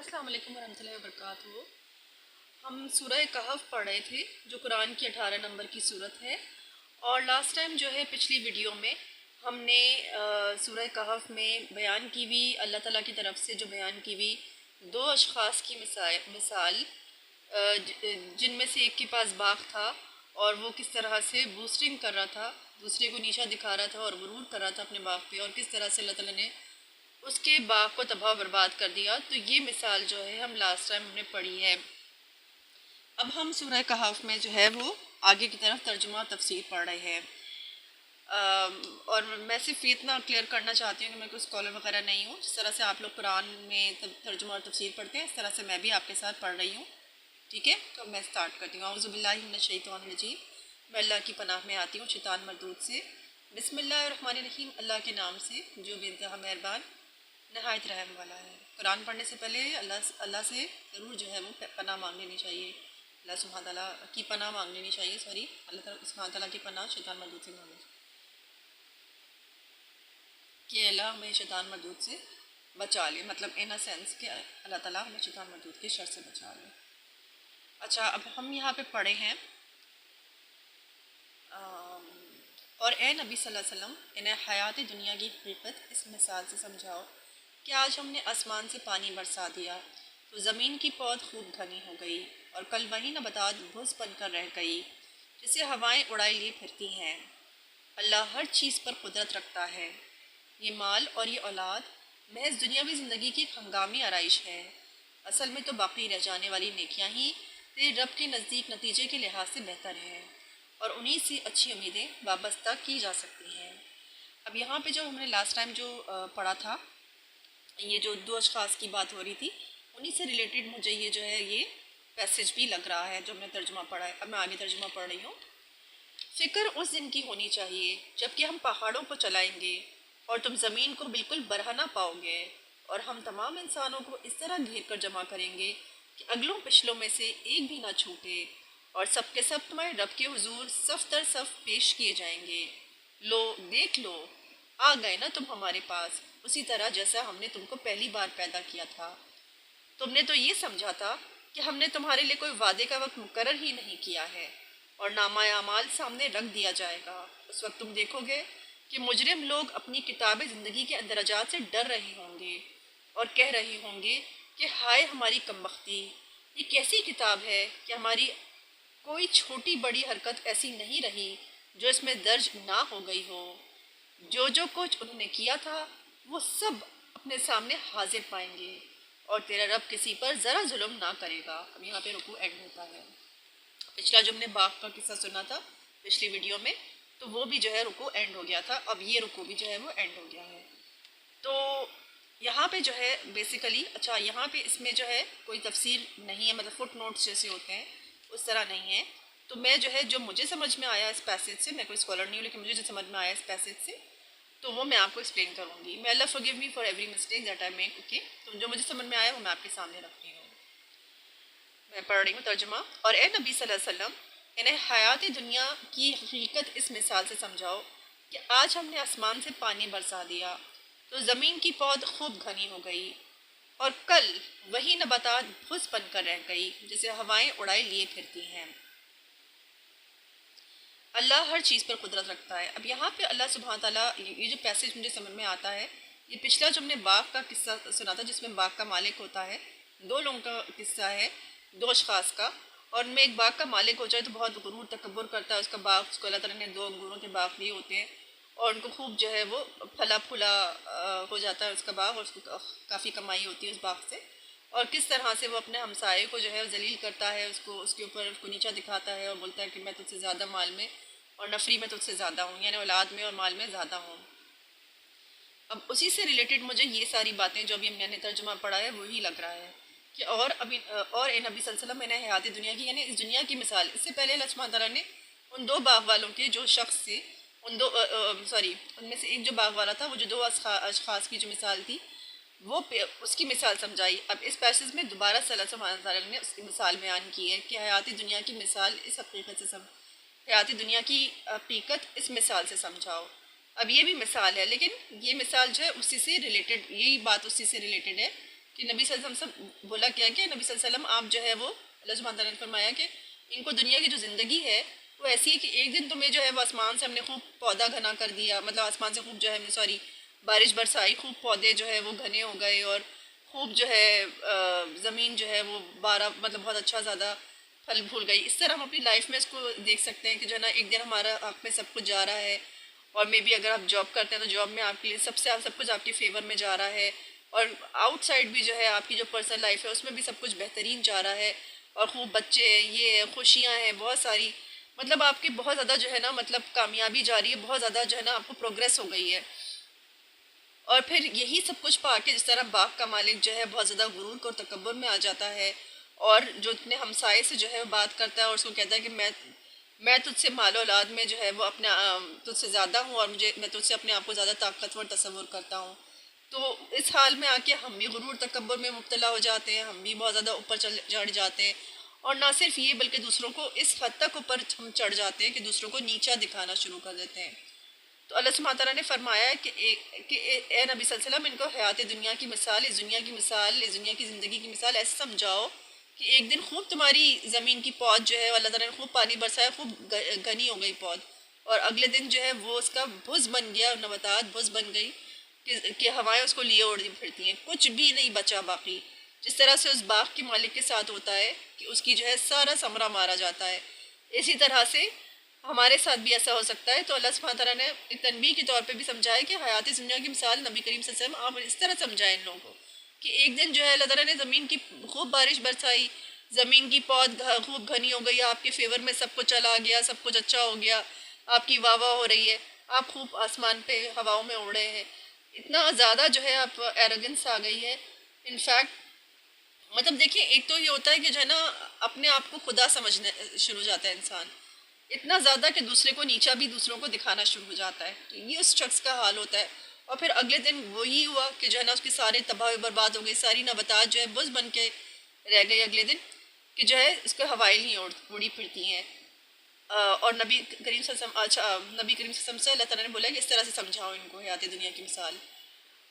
السلام علیکم ورحمۃ اللہ وبرکاتہ۔ ہم سورہ کہف پڑھ رہے تھے جو قرآن کی 18 نمبر کی صورت ہے، اور لاسٹ ٹائم جو ہے پچھلی ویڈیو میں ہم نے سورہ کہف میں بیان کی ہوئی اللہ تعالیٰ کی طرف سے جو بیان کی ہوئی دو اشخاص کی مثال جن میں سے ایک کے پاس باغ تھا اور وہ کس طرح سے بوسٹنگ کر رہا تھا، دوسرے کو نیچا دکھا رہا تھا اور غرور کر رہا تھا اپنے باغ پہ، اور کس طرح سے اللہ تعالیٰ نے اس کے باغ کو تباہ و برباد کر دیا۔ تو یہ مثال جو ہے ہم لاسٹ ٹائم نے پڑھی ہے۔ اب ہم سورہ کہف میں جو ہے وہ آگے کی طرف ترجمہ و تفسیر پڑھ رہے ہیں، اور میں صرف اتنا کلیئر کرنا چاہتی ہوں کہ میں کوئی اسکالر وغیرہ نہیں ہوں۔ جس طرح سے آپ لوگ قرآن میں ترجمہ اور تفسیر پڑھتے ہیں، اس طرح سے میں بھی آپ کے ساتھ پڑھ رہی ہوں، ٹھیک ہے؟ تو میں اسٹارٹ کرتی ہوں۔ اعوذ باللہ من الشیطان الرجیم، میں اللہ کی پناہ میں آتی ہوں شیطان مردود سے۔ بسم اللہ الرحمن الرحیم، اللہ کے نام سے جو بے انتہا مہربان نہایت رحم والا ہے۔ قرآن پڑھنے سے پہلے اللہ سے ضرور جو ہے وہ پناہ مانگ لینی چاہیے، اللہ سبحانہ تعالیٰ کی پناہ مانگ لینی چاہیے، اللہ سبحانہ تعالیٰ کی پناہ شیطان مردود سے مانگنی چاہیے کہ اللہ ہمیں شیطان مردود سے بچا لے، مطلب ان اے سینس کہ اللہ تعالیٰ ہمیں شیطان مردود کے شر سے بچا لے۔ اچھا، اب ہم یہاں پہ پڑھے ہیں اور اے نبی صلی اللہ علیہ وسلم، انہیں حیات دنیا کی حقیقت اس مثال سے سمجھاؤ کہ آج ہم نے آسمان سے پانی برسا دیا تو زمین کی پود خوب گھنی ہو گئی، اور کل وہی نباتات بھس بن کر رہ گئی جسے ہوائیں اڑائے لیے پھرتی ہیں۔ اللہ ہر چیز پر قدرت رکھتا ہے۔ یہ مال اور یہ اولاد محض دنیاوی زندگی کی ہنگامی آرائش ہے، اصل میں تو باقی رہ جانے والی نیکیاں ہی تیرے رب کے نزدیک نتیجے کے لحاظ سے بہتر ہیں، اور انہی سے اچھی امیدیں وابستہ کی جا سکتی ہیں۔ اب یہاں پہ جو ہم نے لاسٹ ٹائم جو پڑھا تھا، یہ جو دو اشخاص کی بات ہو رہی تھی، انہی سے ریلیٹڈ مجھے یہ جو ہے یہ پیسج بھی لگ رہا ہے جو ہم نے ترجمہ پڑھا ہے۔ اب میں آگے ترجمہ پڑھ رہی ہوں۔ فکر اس دن کی ہونی چاہیے جب کہ ہم پہاڑوں کو چلائیں گے اور تم زمین کو بالکل برہنہ نہ پاؤ گے، اور ہم تمام انسانوں کو اس طرح گھیر کر جمع کریں گے کہ اگلوں پچھلوں میں سے ایک بھی نہ چھوٹے، اور سب کے سب تمہارے رب کے حضور صف در صف پیش کیے جائیں گے۔ لو دیکھ لو، آ گئے نا تم ہمارے پاس، اسی طرح جیسا ہم نے تم کو پہلی بار پیدا کیا تھا۔ تم نے تو یہ سمجھا تھا کہ ہم نے تمہارے لیے کوئی وعدے کا وقت مقرر ہی نہیں کیا ہے، اور نامہ اعمال سامنے رکھ دیا جائے گا۔ اس وقت تم دیکھو گے کہ مجرم لوگ اپنی کتاب زندگی کے اندراجات سے ڈر رہے ہوں گے اور کہہ رہے ہوں گے کہ ہائے ہماری کمبختی، یہ کیسی کتاب ہے کہ ہماری کوئی چھوٹی بڑی حرکت ایسی نہیں رہی جو اس میں درج نہ ہو گئی ہو۔ جو کچھ انہوں نے کیا تھا وہ سب اپنے سامنے حاضر پائیں گے، اور تیرا رب کسی پر ذرا ظلم نہ کرے گا۔ اب یہاں پہ رکوع اینڈ ہوتا ہے۔ پچھلا جو ہم نے باغ کا قصہ سنا تھا پچھلی ویڈیو میں، تو وہ بھی جو ہے رکوع اینڈ ہو گیا تھا، اب یہ رکوع بھی جو ہے وہ اینڈ ہو گیا ہے۔ تو یہاں پہ جو ہے بیسیکلی، اچھا یہاں پہ اس میں جو ہے کوئی تفسیر نہیں ہے، مطلب فٹ نوٹس جیسے ہوتے ہیں اس طرح نہیں ہے۔ تو میں جو ہے جو مجھے سمجھ میں آیا اس پیسج سے، میں کوئی اسکالر نہیں ہوں لیکن مجھے جو سمجھ میں آیا اس پیسج سے، تو وہ میں آپ کو ایکسپلین کروں گی۔ میں اللہ forgive me for every mistake that I make، okay? تو جو مجھے سمجھ میں آیا وہ میں آپ کے سامنے رکھ رہی ہوں۔ میں پڑھ رہی ہوں ترجمہ۔ اور اے نبی صلی اللہ علیہ وسلم، انہیں حیات دنیا کی حقیقت اس مثال سے سمجھاؤ کہ آج ہم نے آسمان سے پانی برسا دیا تو زمین کی پود خوب گھنی ہو گئی، اور کل وہی نباتات بھس بن کر رہ گئی جسے ہوائیں اڑائے لیے پھرتی ہیں۔ اللہ ہر چیز پر قدرت رکھتا ہے۔ اب یہاں پہ اللہ سبحانہ تعالیٰ، یہ جو پیسج مجھے سمجھ میں آتا ہے، یہ پچھلا جو ہم نے باغ کا قصہ سنا تھا جس میں باغ کا مالک ہوتا ہے، دو لوگوں کا قصہ ہے، دو اشخاص کا، اور ان میں ایک باغ کا مالک ہو جائے تو بہت غرور تکبر کرتا ہے، اس کا باغ، اس کو اللہ تعالیٰ نے دو انگوروں کے باغ دیے ہوتے ہیں، اور ان کو خوب جو ہے وہ پھلا پھولا ہو جاتا ہے اس کا باغ، اور اس کو کافی کمائی ہوتی ہے اس باغ سے، اور کس طرح سے وہ اپنے ہمسائے کو جو ہے ذلیل کرتا ہے، اس کو اس کے اوپر اس کو نیچا دکھاتا ہے، اور بولتا ہے کہ میں تجھ سے زیادہ مال میں اور نفری میں تجھ سے زیادہ ہوں، یعنی اولاد میں اور مال میں زیادہ ہوں۔ اب اسی سے ریلیٹڈ مجھے یہ ساری باتیں جو ابھی میں نے ترجمہ پڑھا ہے وہی لگ رہا ہے کہ اور اے نبی صلی اللہ علیہ وسلم، میں نے حیات دنیا کی، یعنی اس دنیا کی مثال، اس سے پہلے اللہ سبحانہ تعالیٰ نے ان دو باغ والوں کے جو شخص سے، ان میں سے ایک جو باغ والا تھا، وہ جو دو اشخاص کی جو مثال تھی وہ اس کی مثال سمجھائی۔ اب اس پیسج میں دوبارہ سے اللہ سبحانہ تعالیٰ نے اس کی مثال بیان کی ہے کہ حیات دنیا کی مثال اس حقیقت سے حیات دنیا کی حقیقت اس مثال سے سمجھاؤ۔ اب یہ بھی مثال ہے، لیکن یہ مثال جو ہے اسی سے ریلیٹڈ، یہی بات اسی سے ریلیٹڈ ہے کہ نبی صلی اللہ علیہ وسلم سے بولا کیا کہ نبی صلی اللہ علیہ وسلم آپ جو ہے وہ اللہ سبحانہ تعالیٰ نے فرمایا کہ ان کو دنیا کی جو زندگی ہے وہ ایسی ہے کہ ایک دن تمہیں جو ہے وہ آسمان سے ہم نے خوب پودا گھنا کر دیا، مطلب آسمان سے خوب جو ہے ہم نے بارش برسائی، خوب پودے جو ہے وہ گھنے ہو گئے، اور خوب جو ہے زمین جو ہے وہ مطلب بہت اچھا زیادہ پھل پھول گئی۔ اس طرح ہم اپنی لائف میں اس کو دیکھ سکتے ہیں کہ جو ہے نا ایک دن ہمارا آپ میں سب کچھ جا رہا ہے، اور مے بی اگر آپ جاب کرتے ہیں تو جاب میں آپ کے لیے سب کچھ آپ کے فیور میں جا رہا ہے، اور آؤٹ سائڈ بھی جو ہے آپ کی جو پرسنل لائف ہے اس میں بھی سب کچھ بہترین جا رہا ہے، اور خوب بچے ہیں، یہ ہے، خوشیاں ہیں بہت ساری، مطلب آپ کی بہت زیادہ جو ہے نا مطلب کامیابی جا رہی ہے، بہت زیادہ جو ہے نا آپ کو پروگریس ہو گئی ہے۔ اور پھر یہی سب کچھ پا کے جس طرح باغ کا مالک جو ہے بہت زیادہ غرور اور تکبر میں آ جاتا ہے، اور جو اپنے ہمسائے سے جو ہے بات کرتا ہے اور اس کو کہتا ہے کہ میں تجھ سے مال و اولاد میں جو ہے وہ اپنا تجھ سے زیادہ ہوں، اور میں تجھ سے اپنے آپ کو زیادہ طاقتور تصور کرتا ہوں، تو اس حال میں آ کے ہم بھی غرور تکبر میں مبتلا ہو جاتے ہیں، ہم بھی بہت زیادہ اوپر چڑھ جاتے ہیں، اور نہ صرف یہ بلکہ دوسروں کو اس حد تک اوپر ہم چڑھ جاتے ہیں کہ دوسروں کو نیچا دکھانا شروع کر دیتے ہیں۔ تو اللہ سبحانہ تعالیٰ نے فرمایا ہے کہ اے نبی صلی اللہ علیہ وسلم ان کو حیات دنیا کی مثال، اس دنیا کی مثال، اس دنیا کی زندگی کی مثال ایسے سمجھاؤ کہ ایک دن خوب تمہاری زمین کی پود جو ہے اللہ تعالیٰ نے خوب پانی برسایا، خوب گھنی ہو گئی پود، اور اگلے دن جو ہے وہ اس کا بھز بن گیا، نباتات بھز بن گئی کہ ہوائیں اس کو لیے اڑتی پھرتی ہیں، کچھ بھی نہیں بچا باقی، جس طرح سے اس باغ کے مالک کے ساتھ ہوتا ہے کہ اس کی جو ہے سارا ثمرہ مارا جاتا ہے، اسی طرح سے ہمارے ساتھ بھی ایسا ہو سکتا ہے۔ تو اللہ سبحانہ تعالیٰ نے ایک تنبیہ کے طور پہ بھی سمجھایا کہ حیات دنیا کی مثال نبی کریم صلی اللہ علیہ وسلم آپ اس طرح سمجھائیں ان لوگوں کو کہ ایک دن جو ہے اللہ تعالیٰ نے زمین کی خوب بارش برسائی، زمین کی پود خوب گھنی ہو گئی، آپ کے فیور میں سب کچھ چلا گیا، سب کچھ اچھا ہو گیا، آپ کی واہ واہ ہو رہی ہے، آپ خوب آسمان پہ ہواؤں میں اڑ رہے ہیں، اتنا زیادہ جو ہے آپ ایروگنس آ گئی ہے۔ انفیکٹ مطلب دیکھیں، ایک تو یہ ہوتا ہے کہ جو ہے نا اپنے آپ کو خدا سمجھنے شروع ہو جاتا ہے انسان، اتنا زیادہ کہ دوسرے کو نیچا بھی دوسروں کو دکھانا شروع ہو جاتا ہے، تو یہ اس شخص کا حال ہوتا ہے۔ اور پھر اگلے دن وہی ہوا کہ جو ہے نا اس کے سارے تباہ و برباد ہو گئی، ساری نباتات جو ہے بز بن کے رہ گئی اگلے دن، کہ جو ہے اس کو ہوائیں نہیں اڑی پھرتی ہیں۔ اور نبی کریم صلی اللہ علیہ وسلم نبی کریم صلی اللہ علیہ وسلم سے اللہ تعالیٰ نے بولا کہ اس طرح سے سمجھاؤ ان کو حیات دنیا کی مثال۔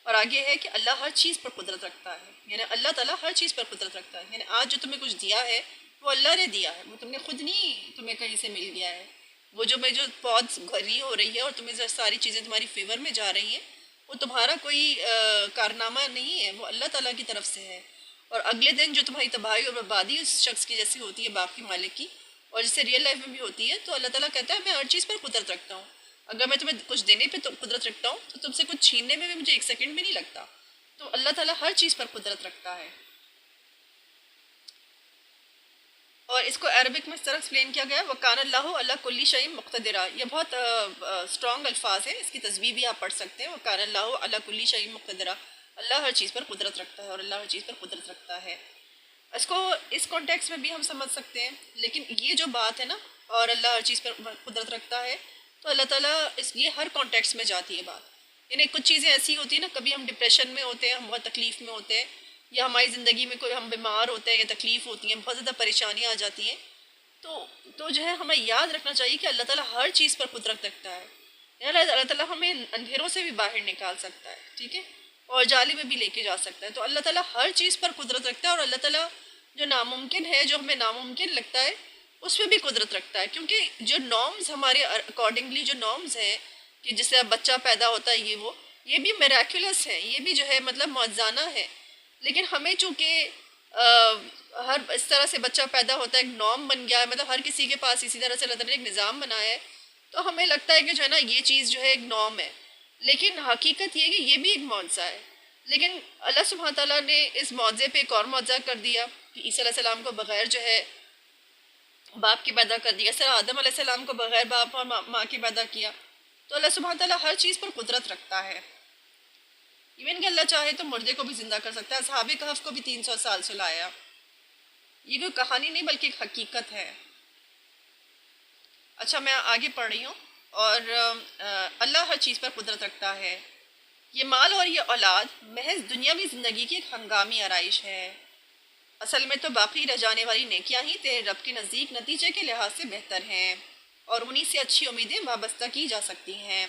اور آگے ہے کہ اللہ ہر چیز پر قدرت رکھتا ہے، یعنی اللہ تعالیٰ ہر چیز پر قدرت رکھتا ہے، یعنی آج جو تمہیں کچھ دیا ہے وہ اللہ نے دیا ہے، وہ تم نے خود نہیں تمہیں کہیں سے مل گیا ہے، وہ جو پود گھری ہو رہی ہے اور تمہیں ساری چیزیں تمہاری فیور میں جا رہی ہیں، وہ تمہارا کوئی کارنامہ نہیں ہے، وہ اللہ تعالیٰ کی طرف سے ہے۔ اور اگلے دن جو تمہاری تباہی اور بربادی اس شخص کی جیسی ہوتی ہے باقی مالک کی، اور جیسے ریئل لائف میں بھی ہوتی ہے، تو اللہ تعالیٰ کہتا ہے میں ہر چیز پر قدرت رکھتا ہوں، اگر میں تمہیں کچھ دینے پہ قدرت رکھتا ہوں تو تم سے کچھ چھیننے میں بھی مجھے ایک سیکنڈ بھی نہیں لگتا، تو اللہ تعالیٰ ہر چیز پر قدرت رکھتا ہے۔ اور اس کو عربک میں اس طرح ایکسپلین کیا گیا ہے وَكَانَ اللَّهُ عَلَىٰ كُلِّ شَيْءٍ مُقْتَدِرًا، یہ بہت اسٹرانگ الفاظ ہیں، اس کی تصویر بھی آپ پڑھ سکتے ہیں، وَكَانَ اللَّهُ عَلَىٰ كُلِّ شَيْءٍ مُقْتَدِرًا، اللہ ہر چیز پر قدرت رکھتا ہے اور اللہ ہر چیز پر قدرت رکھتا ہے۔ اس کو اس کانٹیکس میں بھی ہم سمجھ سکتے ہیں، لیکن یہ جو بات ہے نا، اور اللہ ہر چیز پر قدرت رکھتا ہے، تو اللہ تعالیٰ یہ ہر کانٹیکس میں جاتی ہے بات، یعنی کچھ چیزیں ایسی ہوتی ہیں نا، کبھی ہم ڈپریشن میں ہوتے ہیں، ہم بہت تکلیف میں ہوتے ہیں، یا ہماری زندگی میں کوئی ہم بیمار ہوتے ہیں یا تکلیف ہوتی ہیں، بہت زیادہ پریشانیاں آ جاتی ہیں، تو جو ہے ہمیں یاد رکھنا چاہیے کہ اللہ تعالیٰ ہر چیز پر قدرت رکھتا ہے، یعنی اللہ تعالیٰ ہمیں اندھیروں سے بھی باہر نکال سکتا ہے، ٹھیک ہے، اور جالی میں بھی لے کے جا سکتا ہے، تو اللہ تعالیٰ ہر چیز پر قدرت رکھتا ہے، اور اللہ تعالیٰ جو ناممکن ہے، جو ہمیں ناممکن لگتا ہے، اس پہ بھی قدرت رکھتا ہے، کیونکہ جو نارمز ہمارے اکارڈنگلی جو نارمز ہیں کہ جس سے بچہ پیدا ہوتا ہے، یہ بھی میریکولس ہے، یہ بھی جو ہے مطلب معجزانہ ہے، لیکن ہمیں چونکہ ہر اس طرح سے بچہ پیدا ہوتا ہے، ایک نارم بن گیا ہے، مطلب ہر کسی کے پاس اسی طرح سے اللہ تعالیٰ نے ایک نظام بنایا ہے، تو ہمیں لگتا ہے کہ جو ہے نا یہ چیز جو ہے ایک نارم ہے، لیکن حقیقت یہ ہے کہ یہ بھی ایک معجزہ ہے، لیکن اللہ سبحانہ تعالیٰ نے اس معجزے پہ ایک اور معجزہ کر دیا کہ عیسیٰ علیہ السلام کو بغیر جو ہے باپ کے پیدا کر دیا، سر آدم علیہ السلام کو بغیر باپ اور ماں کے پیدا کیا، تو اللہ سبحانہ تعالیٰ ہر چیز پر قدرت رکھتا ہے، ایون کہ اللہ چاہے تو مردے کو بھی زندہ کر سکتا ہے، اصحاب کہف کو بھی 300 سال سلایا، یہ کوئی کہانی نہیں بلکہ ایک حقیقت ہے۔ اچھا، میں آگے پڑھ رہی ہوں، اور اللہ ہر چیز پر قدرت رکھتا ہے، یہ مال اور یہ اولاد محض دنیاوی زندگی کی ایک ہنگامی آرائش ہے، اصل میں تو باقی رہ جانے والی نیکیاں ہی تیرے رب کے نزدیک نتیجے کے لحاظ سے بہتر ہیں، اور انہی سے اچھی امیدیں وابستہ کی جا سکتی ہیں،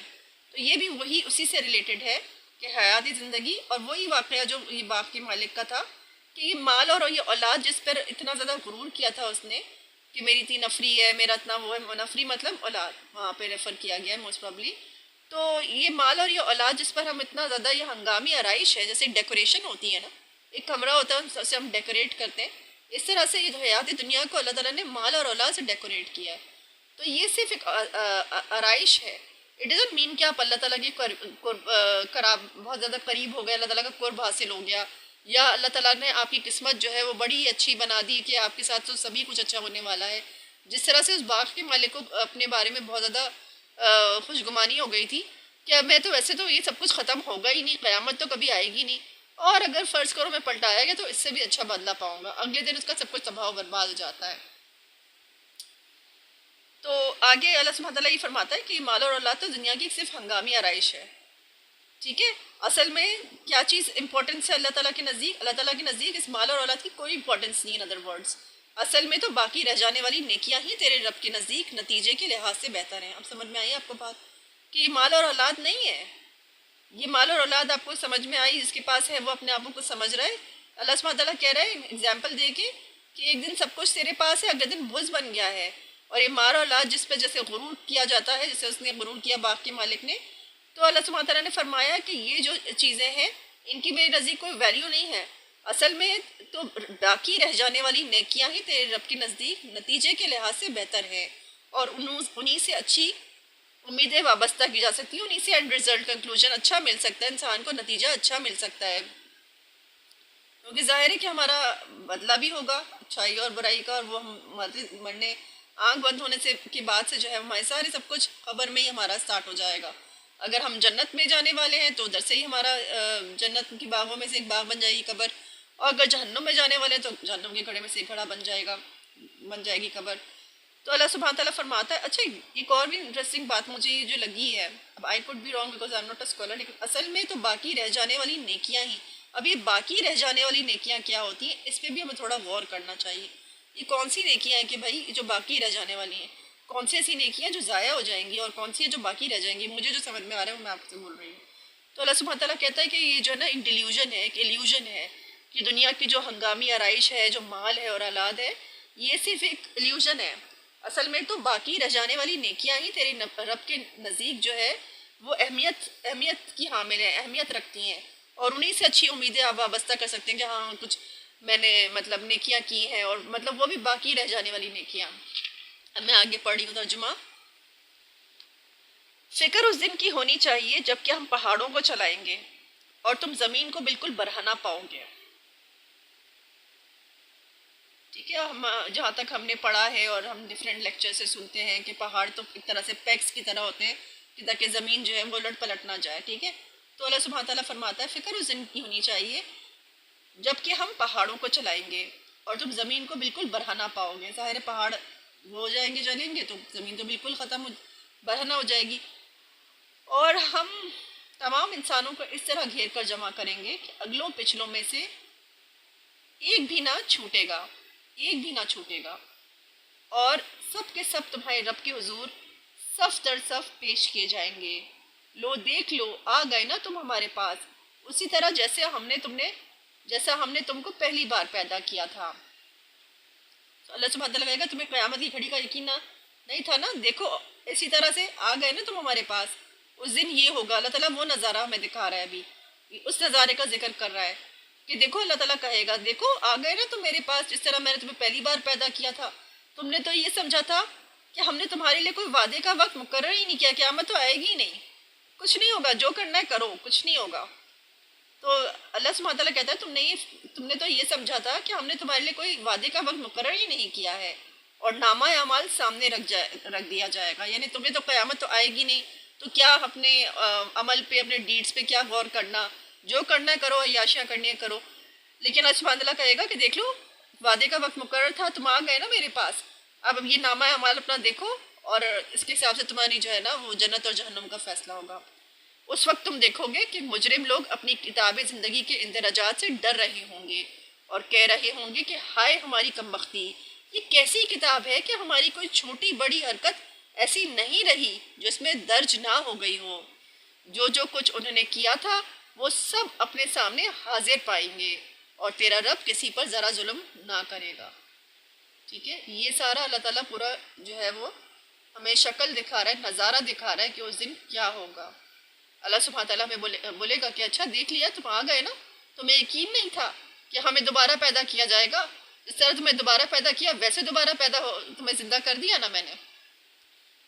تو یہ بھی وہی اسی سے ریلیٹڈ ہے کہ حیاتی زندگی، اور وہی واقعہ جو یہ باپ کے مالک کا تھا کہ یہ مال اور یہ اولاد جس پر اتنا زیادہ غرور کیا تھا اس نے کہ میری اتنی نفری ہے، میرا اتنا وہ ہے، نفری مطلب اولاد وہاں پہ ریفر کیا گیا ہے موسٹ پرابلی. تو یہ مال اور یہ اولاد جس پر ہم اتنا زیادہ، یہ ہنگامی آرائش ہے، جیسے ڈیکوریشن ہوتی ہے نا، ایک کمرہ ہوتا ہے اسے ہم ڈیکوریٹ کرتے ہیں، اس طرح سے یہ جو حیات دنیا کو اللہ تعالیٰ نے مال اور اولاد سے ڈیکوریٹ کیا ہے. تو یہ صرف ایک آرائش ہے. اٹ ڈزنٹ مین کہ آپ اللہ تعالیٰ کی بہت زیادہ قریب ہو گئے، اللہ تعالیٰ کا قرب حاصل ہو گیا، یا اللہ تعالیٰ نے آپ کی قسمت جو ہے وہ بڑی اچھی بنا دی کہ آپ کے ساتھ تو سبھی کچھ اچھا ہونے والا ہے. جس طرح سے اس باغ کے مالک کو اپنے بارے میں بہت زیادہ خوشگمانی ہو گئی تھی کہ میں تو ویسے تو یہ سب کچھ ختم ہوگا ہی نہیں، قیامت تو کبھی آئے گی نہیں، اور اگر فرض کرو میں پلٹایا گیا تو اس سے بھی اچھا بدلہ پاؤں گا. اگلے دن اس کا سب کچھ تباہ و برباد ہو جاتا ہے. تو آگے اللہ سبحانہ تعالیٰ یہ فرماتا ہے کہ مال اور اولاد تو دنیا کی صرف ہنگامی آرائش ہے. ٹھیک ہے، اصل میں کیا چیز امپورٹنس ہے اللہ تعالیٰ کے نزدیک؟ اللہ تعالیٰ کے نزدیک اس مال اور اولاد کی کوئی امپورٹنس نہیں. ان ادر ورڈز اصل میں تو باقی رہ جانے والی نیکیاں ہی تیرے رب کے نزدیک نتیجے کے لحاظ سے بہتر ہیں. اب سمجھ میں آئی آپ کو بات کہ یہ مال اور اولاد نہیں ہے. یہ مال اور اولاد آپ کو سمجھ میں آئی، جس کے پاس ہے وہ اپنے آپ کو سمجھ رہا ہے. اللہ سبحانہ تعالیٰ کہہ رہا ہے اگزامپل دے کے کہ ایک دن سب کچھ تیرے پاس ہے، اگلے دن بوجھ بن گیا ہے. اور یہ مال اور اولاد جس پہ جیسے غرور کیا جاتا ہے، جیسے اس نے غرور کیا باغ کے مالک نے، تو اللہ سبحانہ تعالیٰ نے فرمایا کہ یہ جو چیزیں ہیں ان کی میری نزدیک کوئی ویلیو نہیں ہے. اصل میں تو باقی رہ جانے والی نیکیاں ہی تیرے رب کے نزدیک نتیجے کے لحاظ سے بہتر ہے، اور انہی سے اچھی امیدیں وابستہ کی جا سکتی ہیں، انہی سے اینڈ ریزلٹ کنکلوژن اچھا مل سکتا ہے، انسان کو نتیجہ اچھا مل سکتا ہے. کیونکہ ظاہر ہے کہ ہمارا بدلہ بھی ہوگا اچھائی اور برائی کا، اور وہ ہم مرنے آنکھ بند ہونے سے کے بعد سے جو ہے ہمارے سارے سب کچھ قبر میں ہی ہمارا سٹارٹ ہو جائے گا. اگر ہم جنت میں جانے والے ہیں تو ادھر سے ہی ہمارا جنت کی باغوں میں سے ایک باغ بن جائے گی قبر، اور اگر جہنم میں جانے والے ہیں تو جہنم کے گھڑے میں سے ایک گھڑا بن جائے گی قبر. تو اللہ سبحانہ تعالیٰ فرماتا ہے. اچھا ایک اور بھی انٹرسٹنگ بات مجھے یہ جو لگی ہے، اب I could be wrong because I am not a scholar, لیکن اصل میں تو باقی رہ جانے والی نیکیاں ہی. اب یہ باقی رہ جانے والی نیکیاں کیا ہوتی ہیں، اس پہ بھی ہمیں تھوڑا غور کرنا چاہیے. یہ کون سی نیکیاں ہیں کہ بھائی جو باقی رہ جانے والی ہیں؟ کون سی ایسی نیکیاں جو ضائع ہو جائیں گی، اور کون سی ہے جو باقی رہ جائیں گی؟ مجھے جو سمجھ میں آ رہا ہے وہ میں آپ سے بول رہی ہوں. تو اللہ سبحانہ تعالیٰ کہتا ہے کہ یہ جو ہے نا ایک ڈیلیوژن ہے، ایک ایلیوژن ہے کہ دنیا کی جو ہنگامی آرائش ہے، جو مال ہے اور اولاد ہے، یہ صرف ایک ایلیوژن ہے. اصل میں تو باقی رہ جانے والی نیکیاں ہی تیرے رب کے نزدیک جو ہے وہ اہمیت کی حامل ہیں، اہمیت رکھتی ہیں، اور انہی سے اچھی امیدیں آپ وابستہ کر سکتے ہیں کہ ہاں کچھ میں نے مطلب نیکیاں کی ہیں، اور مطلب وہ بھی باقی رہ جانے والی نیکیاں. اب میں آگے پڑھ رہی ہوں ترجمہ. فکر اس دن کی ہونی چاہیے جب کہ ہم پہاڑوں کو چلائیں گے اور تم زمین کو بالکل برہنہ پاؤ گے. ٹھیک ہے، ہم جہاں تک ہم نے پڑھا ہے اور ہم ڈفرینٹ لیکچر سے سنتے ہیں کہ پہاڑ تو ایک طرح سے پیکس کی طرح ہوتے ہیں کہ تاکہ زمین جو ہے وہ الٹ پلٹ نہ جائے. ٹھیک ہے، تو اللہ سبحانہ تعالیٰ فرماتا ہے فکر اس دن کی ہونی چاہیے جب کہ ہم پہاڑوں کو چلائیں گے اور تم زمین کو بالکل برہنہ پاؤ گے. ظاہر پہاڑ وہ ہو جائیں گے، جلیں گے، تو زمین تو بالکل برہنہ ہو جائے گی. اور ہم تمام انسانوں کو اس طرح گھیر کر جمع کریں گے کہ اگلوں پچھلوں میں سے ایک بھی نہ چھوٹے گا، ایک بھی نہ چھوٹے گا، اور سب کے سب تمہارے رب کے حضور صف در صف پیش کیے جائیں گے. لو دیکھ لو آ گئے نا تم ہمارے پاس، اسی طرح جیسا ہم نے تم کو پہلی بار پیدا کیا تھا. تو اللہ سبحانہ تعالیٰ کہے گا تمہیں قیامت کی گھڑی کا یقین نہیں تھا نا، دیکھو اسی طرح سے آ گئے نا تم ہمارے پاس. اس دن یہ ہوگا، اللہ تعالیٰ وہ نظارہ ہمیں دکھا رہا ہے، ابھی اس نظارے کا ذکر کر رہا ہے کہ دیکھو اللہ تعالیٰ کہے گا دیکھو آ گئے نا تم میرے پاس، جس طرح میں نے تمہیں پہلی بار پیدا کیا تھا. تم نے تو یہ سمجھا تھا کہ ہم نے تمہارے لیے کوئی وعدے کا وقت مقرر ہی نہیں کیا، قیامت تو آئے گی ہی نہیں، کچھ نہیں ہوگا، جو کرنا ہے کرو، کچھ نہیں ہوگا. تو اللہ سبحانہ تعالیٰ کہتا ہے تم نے تو یہ سمجھا تھا کہ ہم نے تمہارے لیے کوئی وعدے کا وقت مقرر ہی نہیں کیا ہے، اور نامہ اعمال سامنے رکھ دیا جائے گا. یعنی تمہیں تو قیامت تو آئے گی نہیں، تو کیا اپنے عمل پہ، اپنے ڈیڈز پہ کیا غور کرنا، جو کرنا ہے کرو، عیاشیاں کرنی ہے کرو. لیکن اللہ سبحانہ تعالیٰ کہے گا کہ دیکھ لو وعدے کا وقت مقرر تھا، تم آ گئے نا میرے پاس، اب یہ نامہ اعمال اپنا دیکھو، اور اس کے حساب سے تمہاری جو ہے نا وہ جنت اور جہنم کا فیصلہ ہوگا. اس وقت تم دیکھو گے کہ مجرم لوگ اپنی کتاب زندگی کے اندراجات سے ڈر رہے ہوں گے اور کہہ رہے ہوں گے کہ ہائے ہماری کمبختی، یہ کیسی کتاب ہے کہ ہماری کوئی چھوٹی بڑی حرکت ایسی نہیں رہی جو اس میں درج نہ ہو گئی ہو. جو کچھ انہوں نے کیا تھا وہ سب اپنے سامنے حاضر پائیں گے اور تیرا رب کسی پر ذرا ظلم نہ کرے گا. ٹھیک ہے، یہ سارا اللہ تعالیٰ پورا جو ہے وہ ہمیں شکل دکھا رہا ہے، نظارہ دکھا رہا ہے کہ اس دن کیا ہوگا. اللہ سبحانہ تعالیٰ ہمیں بولے گا کہ اچھا دیکھ لیا تم آ گئے نا، تمہیں یقین نہیں تھا کہ ہمیں دوبارہ پیدا کیا جائے گا، جس طرح تمہیں دوبارہ پیدا کیا ویسے دوبارہ پیدا ہو، تمہیں زندہ کر دیا نا میں نے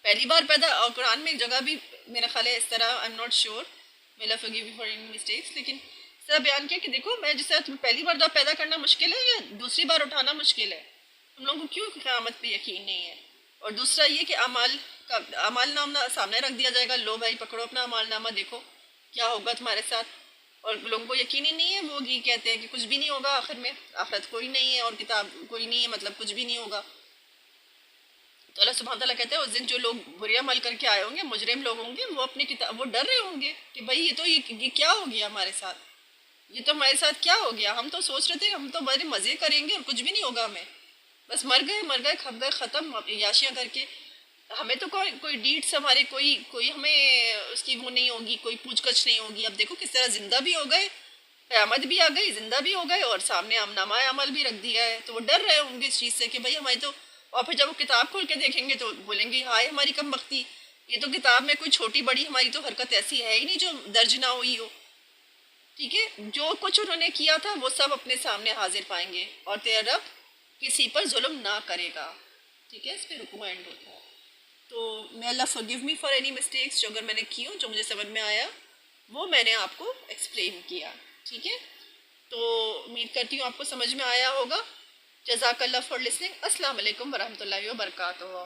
پہلی بار پیدا. اور قرآن میں ایک جگہ بھی میرا خیال ہے اس طرح، آئی am not sure, may Allah forgive me for any mistakes، لیکن اس طرح بیان کیا کہ دیکھو میں جس طرح تمہیں پہلی بار دعا پیدا کرنا مشکل ہے یا دوسری بار اٹھانا مشکل ہے، تم لوگوں کو کیوں قیامت پہ یقین نہیں ہے. اور دوسرا یہ کہ اعمال نامہ سامنے رکھ دیا جائے گا، لو بھائی پکڑو اپنا اعمال نامہ، دیکھو کیا ہوگا تمہارے ساتھ. اور لوگوں کو یقین ہی نہیں ہے، وہ یہ کہتے ہیں کہ کچھ بھی نہیں ہوگا، آخر میں آخرت کوئی نہیں ہے اور کتاب کوئی نہیں ہے، مطلب کچھ بھی نہیں ہوگا. تو اللہ سبحانہ تعالیٰ کہتے ہیں اس دن جو لوگ برے عمل کر کے آئے ہوں گے، مجرم لوگ ہوں گے، وہ اپنی کتاب وہ ڈر رہے ہوں گے کہ بھائی یہ کیا ہو گیا ہمارے ساتھ، یہ تو ہمارے ساتھ کیا ہو گیا، ہم تو سوچ رہے تھے ہم تو بڑے مزے کریں گے اور کچھ بھی نہیں ہوگا ہمیں، بس مر گئے کھپ گئے ختم یاشیاں کر کے. ہمیں تو کوئی ڈیٹس ہمارے کوئی ہمیں اس کی وہ نہیں ہوگی، کوئی پوچھ گچھ نہیں ہوگی. اب دیکھو کس طرح زندہ بھی ہو گئے، قیامت بھی آ گئی، زندہ بھی ہو گئے اور سامنے نامہ عمل بھی رکھ دیا ہے. تو وہ ڈر رہے ہوں گے اس چیز سے کہ بھائی ہماری تو، اور پھر جب وہ کتاب کھول کے دیکھیں گے تو بولیں گے ہائے ہماری کم بختی، یہ تو کتاب میں کوئی چھوٹی بڑی ہماری تو حرکت ایسی ہے ہی نہیں جو درج نہ ہوئی ہو. ٹھیک ہے، جو کچھ انہوں نے کیا تھا وہ سب اپنے سامنے حاضر پائیں گے اور تیرا رب کسی پر ظلم نہ کرے گا. ٹھیک ہے، اس پہ رکوع اینڈ ہوتا ہے. تو may Allah forgive me for any mistakes، جو اگر میں نے کی ہوں، جو مجھے سمجھ میں آیا وہ میں نے آپ کو ایکسپلین کیا. ٹھیک ہے، تو امید کرتی ہوں آپ کو سمجھ میں آیا ہوگا. جزاک اللہ فار لسننگ. السلام علیکم ورحمۃ اللہ وبرکاتہ.